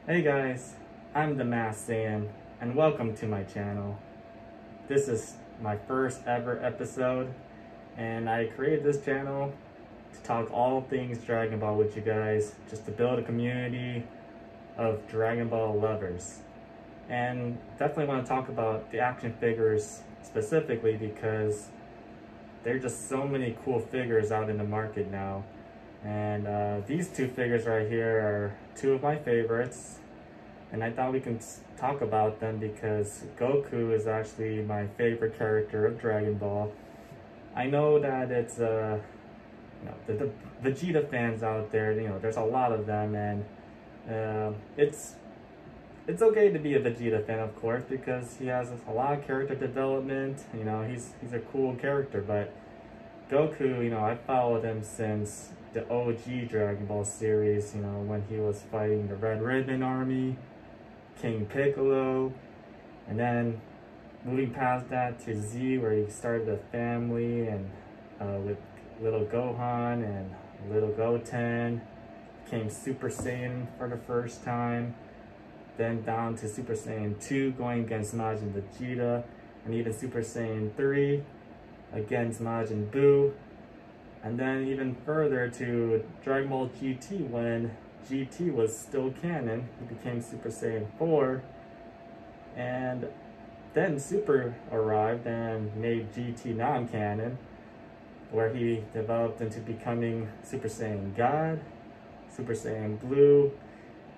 Hey guys, I'm the Masked Saiyan, and welcome to my channel. This is my first ever episode, and I created this channel to talk all things Dragon Ball with you guys, just to build a community of Dragon Ball lovers. And definitely want to talk about the action figures specifically because there are just so many cool figures out in the market now. And these two figures right here are two of my favorites, and I thought we can talk about them because Goku is actually my favorite character of Dragon Ball. I know that it's the Vegeta fans out there, there's a lot of them, and it's okay to be a Vegeta fan, of course, because he has a lot of character development. He's a cool character. But Goku, I followed him since the OG Dragon Ball series, when he was fighting the Red Ribbon Army, King Piccolo, and then moving past that to Z, where he started a family, and with little Gohan and little Goten, became Super Saiyan for the first time, then down to Super Saiyan 2 going against Majin Vegeta, and even Super Saiyan 3 against Majin Buu, and then even further to Dragon Ball GT when GT was still canon. He became Super Saiyan 4, and then Super arrived and made GT non-canon, where he developed into becoming Super Saiyan God, Super Saiyan Blue,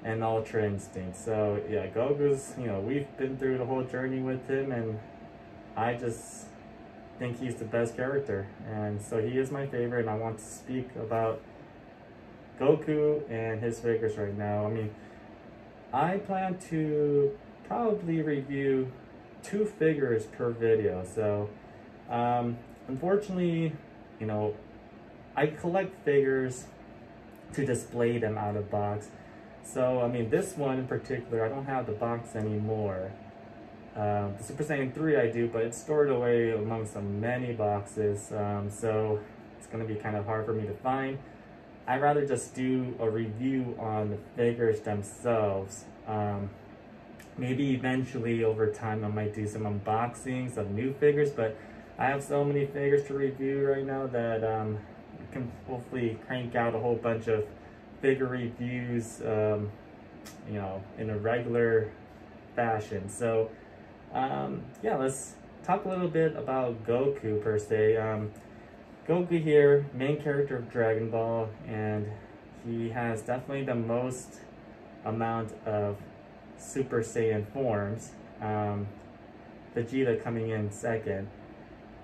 and Ultra Instinct. So yeah, Goku's, we've been through the whole journey with him, and I just think he's the best character, and so he is my favorite. And I want to speak about Goku and his figures right now. I plan to probably review 2 figures per video. So unfortunately, I collect figures to display them out of box. So this one in particular, I don't have the box anymore. The Super Saiyan 3 I do, but it's stored away amongst many boxes, so it's going to be kind of hard for me to find. I'd rather just do a review on the figures themselves. Maybe eventually over time I might do some unboxings of new figures, but I have so many figures to review right now that I can hopefully crank out a whole bunch of figure reviews in a regular fashion. So yeah, let's talk a little bit about Goku per se. Goku here, main character of Dragon Ball, and he has definitely the most amount of Super Saiyan forms, Vegeta coming in second.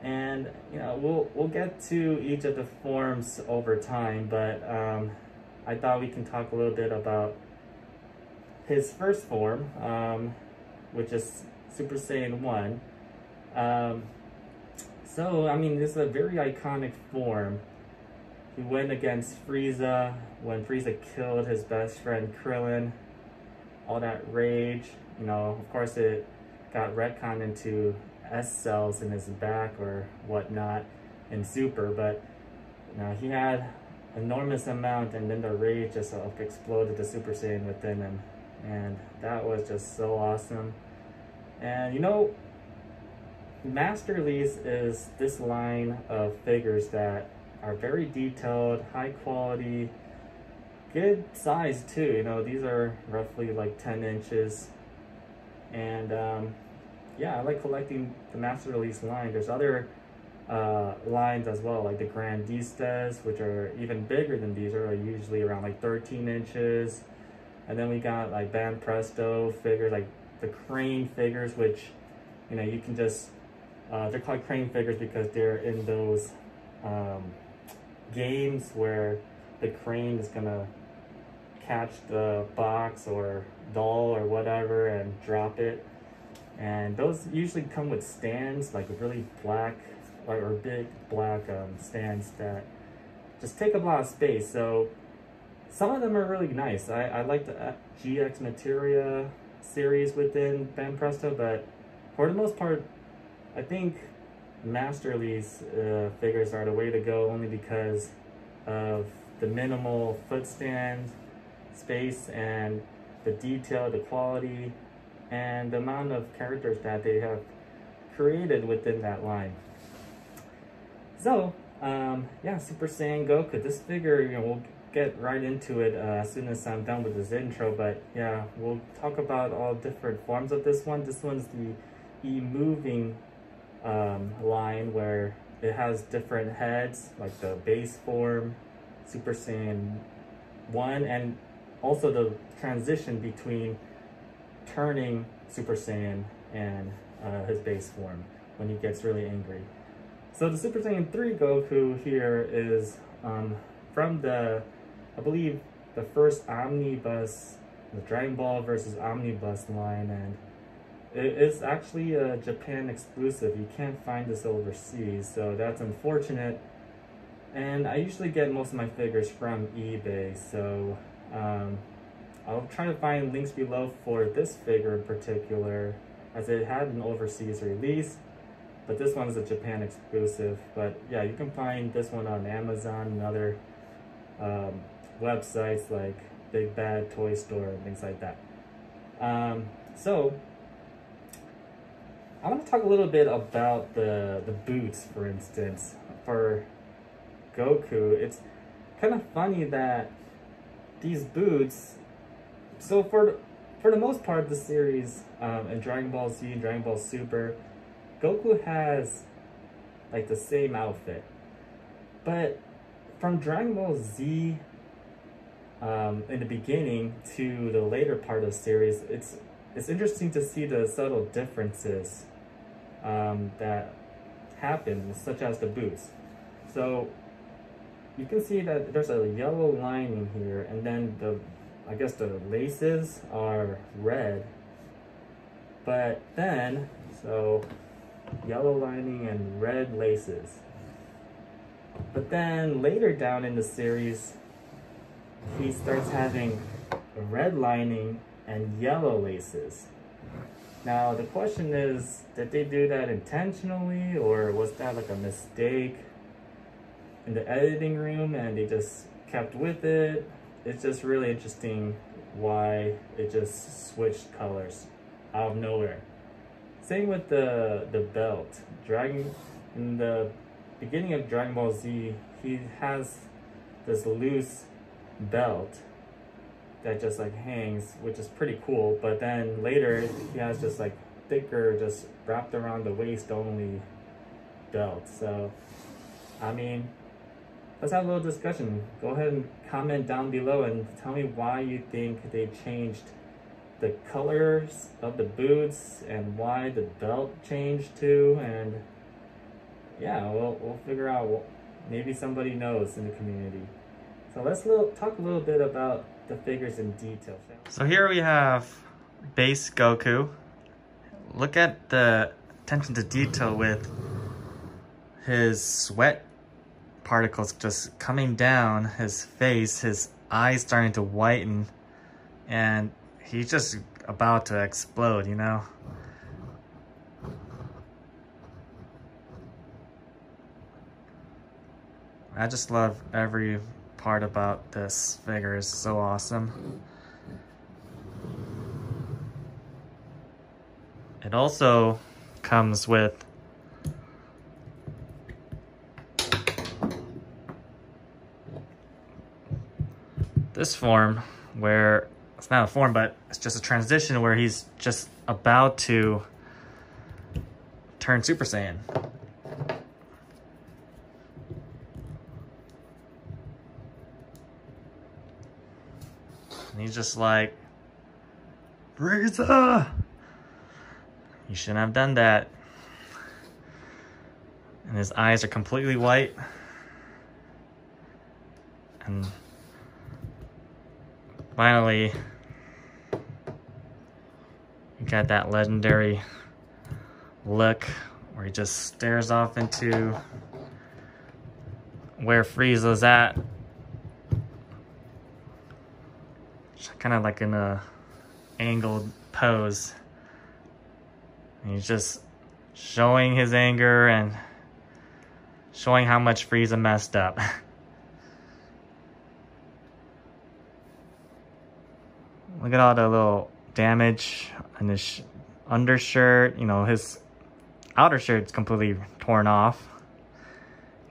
And we'll get to each of the forms over time, but I thought we can talk a little bit about his first form, which is Super Saiyan 1. So this is a very iconic form. He went against Frieza when Frieza killed his best friend Krillin. All that rage, of course it got retconned into S cells in his back or whatnot in Super, but he had enormous amount, and then the rage just exploded the Super Saiyan within him, and that was just so awesome. And Master Release is this line of figures that are very detailed, high quality, good size too. These are roughly like 10 inches. And yeah, I like collecting the Master Release line. There's other lines as well, like the Grandistas, which are even bigger than these, are usually around like 13 inches. And then we got like Band Presto figures, like the crane figures, which you can just they're called crane figures because they're in those games where the crane is gonna catch the box or doll or whatever and drop it. And those usually come with stands, like really black or big black stands that just take up a lot of space. So some of them are really nice. I like the GX Materia series within Band Presto, but for the most part, I think Master Release figures are the way to go, only because of the minimal foot stand space and the detail, the quality, and the amount of characters that they have created within that line. So, yeah, Super Saiyan Goku. This figure, you know, we'll get right into it as soon as I'm done with this intro, but yeah, we'll talk about all different forms of this one. This one's the Emoving line, where it has different heads, like the base form, Super Saiyan 1, and also the transition between turning Super Saiyan and his base form when he gets really angry. So the Super Saiyan 3 Goku here is from the, I believe, the first Omnibus, the Dragon Ball versus Omnibus line, and it's actually a Japan exclusive. You can't find this overseas, so that's unfortunate. And I usually get most of my figures from eBay, so I'll try to find links below for this figure in particular, as it had an overseas release, but this one is a Japan exclusive. But yeah, you can find this one on Amazon and other websites like Big Bad Toy Store and things like that. So I want to talk a little bit about the boots, for instance, for Goku. It's kind of funny that these boots, so for the most part of the series, in Dragon Ball Z and Dragon Ball Super, Goku has like the same outfit. But from Dragon Ball Z in the beginning to the later part of the series, it's interesting to see the subtle differences that happen, such as the boots. So you can see that there's a yellow lining here, and then I guess the laces are red. But then, so yellow lining and red laces. But then later down in the series, he starts having a red lining and yellow laces. Now the question is, did they do that intentionally, or was that like a mistake in the editing room and they just kept with it? It's just really interesting why it just switched colors out of nowhere. Same with the belt. In the beginning of Dragon Ball Z, he has this loose belt that just like hangs, which is pretty cool. But then later he has just like thicker, just wrapped around the waist only belt. So I mean, let's have a little discussion. Go ahead and comment down below and tell me why you think they changed the colors of the boots and why the belt changed too. And yeah, we'll figure out. Maybe somebody knows in the community. So let's talk a little bit about the figures in detail. So here we have base Goku. Look at the attention to detail with his sweat particles just coming down his face, his eyes starting to whiten, and he's just about to explode, you know? I just love every part about this figure. Is so awesome. It also comes with this form, where it's not a form, but it's just a transition where he's just about to turn Super Saiyan. And he's just like, Frieza! You shouldn't have done that. And his eyes are completely white. And finally, you got that legendary look where he just stares off into where Frieza's at. Kind of like in a angled pose. And he's just showing his anger and showing how much Frieza messed up. Look at all the little damage on his undershirt. You know, his outer shirt's completely torn off.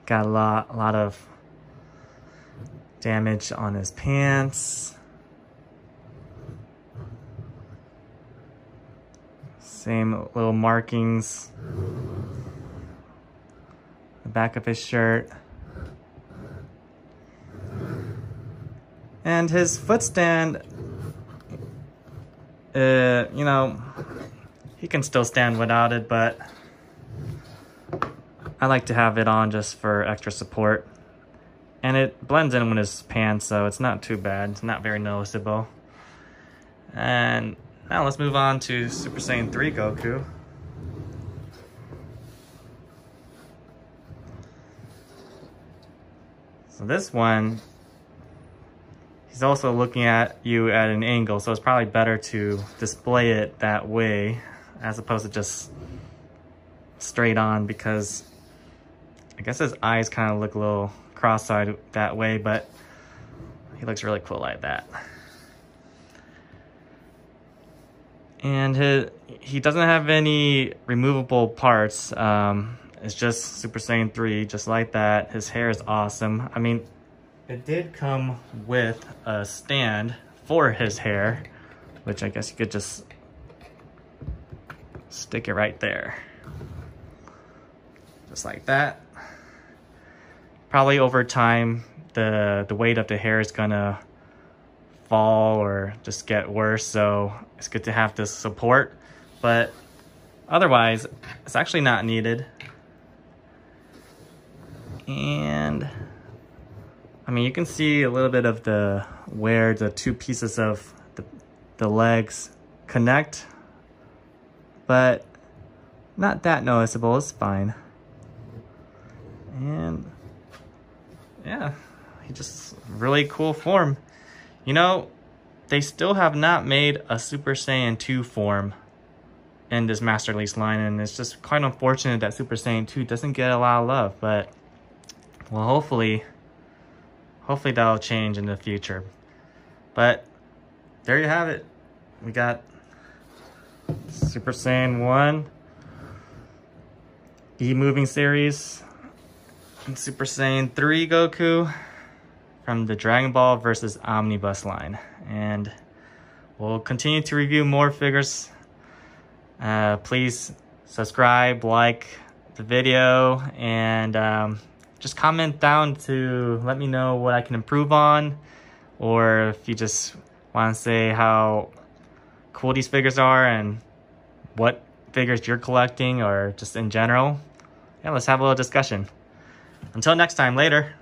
Got a lot of damage on his pants. Same little markings. The back of his shirt. And his footstand, you know, he can still stand without it, but I like to have it on just for extra support. And it blends in with his pants, so it's not too bad. It's not very noticeable. And now let's move on to Super Saiyan 3 Goku. So this one, he's also looking at you at an angle, so it's probably better to display it that way as opposed to just straight on, because I guess his eyes kind of look a little cross-eyed that way, but he looks really cool like that. And he doesn't have any removable parts. It's just Super Saiyan 3, just like that. His hair is awesome. I mean, it did come with a stand for his hair, which I guess you could just stick it right there. Just like that. Probably over time, the weight of the hair is gonna fall or just get worse, so it's good to have this support, but otherwise it's actually not needed. And I mean, you can see a little bit of where the two pieces of the legs connect, but not that noticeable. It's fine. And yeah, he just really cool form. You know, they still have not made a Super Saiyan 2 form in this Master Lease line, and it's just quite unfortunate that Super Saiyan 2 doesn't get a lot of love, but well, hopefully that'll change in the future. But there you have it. We got Super Saiyan 1, Emoving series, and Super Saiyan 3 Goku from the Dragon Ball versus Omnibus line. And we'll continue to review more figures. Please subscribe, like the video, and just comment down to let me know what I can improve on, or if you just want to say how cool these figures are and what figures you're collecting, or just in general. Yeah, let's have a little discussion. Until next time, later.